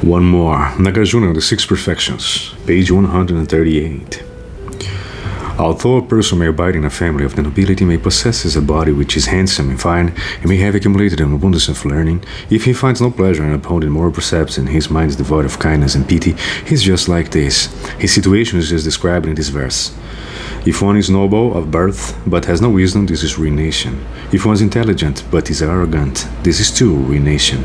One more. Nagarjuna, The Six Perfections, page 138. Although a person may abide in a family of the nobility, may possess a body which is handsome and fine, and may have accumulated an abundance of learning, if he finds no pleasure in upholding moral precepts and his mind is devoid of kindness and pity, he is just like this. His situation is just described in this verse. If one is noble of birth but has no wisdom, this is ruination. If one is intelligent but is arrogant, this is too ruination.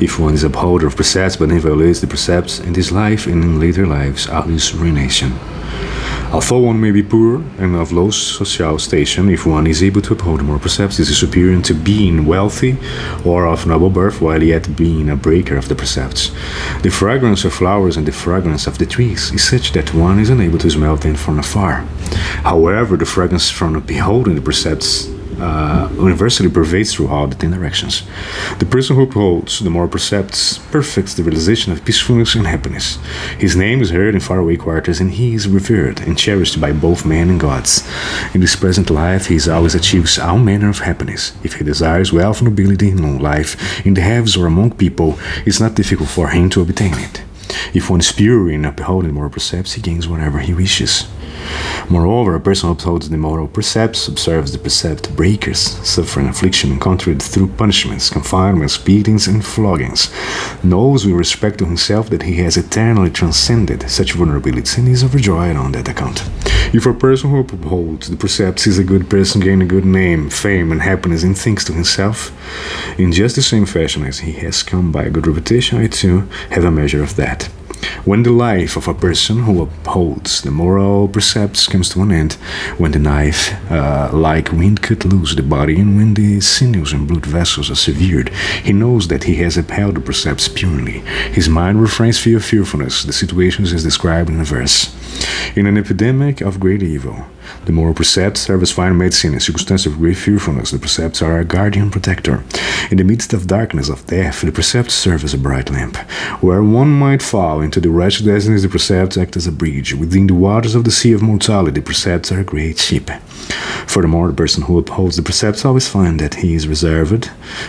If one is upholder of precepts but then violates the precepts in this life and in later lives, all is ruination. Although one may be poor and of low social station, if one is able to uphold more precepts, this is superior to being wealthy or of noble birth while yet being a breaker of the precepts. The fragrance of flowers and the fragrance of the trees is such that one is unable to smell them from afar. However, the fragrance from beholding the precepts universally pervades through all the 10 directions. The person who upholds the moral precepts perfects the realization of peacefulness and happiness. His name is heard in faraway quarters, and he is revered and cherished by both men and gods. In this present life, he always achieves all manner of happiness. If he desires wealth, nobility, and long life, in the heavens or among people, it is not difficult for him to obtain it. If one is pure in upholding moral precepts, he gains whatever he wishes. Moreover, a person who upholds the moral precepts observes the precept breakers, suffering affliction encountered through punishments, confinements, beatings, and floggings, knows with respect to himself that he has eternally transcended such vulnerabilities and is overjoyed on that account. If a person who upholds the precepts is a good person, gain a good name, fame, and happiness, and thinks to himself, in just the same fashion as he has come by a good reputation, I too have a measure of that. When the life of a person who upholds the moral precepts comes to an end, when the knife, like wind, cut loose the body, and when the sinews and blood vessels are severed, he knows that he has upheld the precepts purely. His mind refrains from fearfulness. The situation is described in a verse. In an epidemic of great evil, the moral precepts serve as fine medicine. In circumstances of great fearfulness, the precepts are a guardian protector. In the midst of darkness of death, the precepts serve as a bright lamp. Where one might fall into the wretched destinies, the precepts act as a bridge. Within the waters of the sea of mortality, the precepts are a great ship. Furthermore, the person who upholds the precepts always finds that he is revered,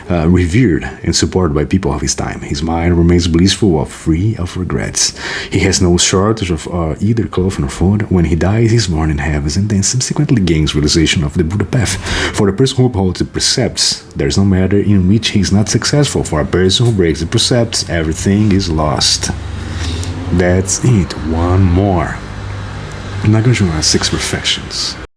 and supported by people of his time. His mind remains blissful, free of regrets. He has no shortage of either clothing or food. When he dies, he is born in heavens and then subsequently gains realization of the Buddha path. For the person who upholds the precepts, there is no matter in which he is not successful. For a person who breaks the precepts, everything is lost. That's it. One more. Nagarjuna, Six Perfections.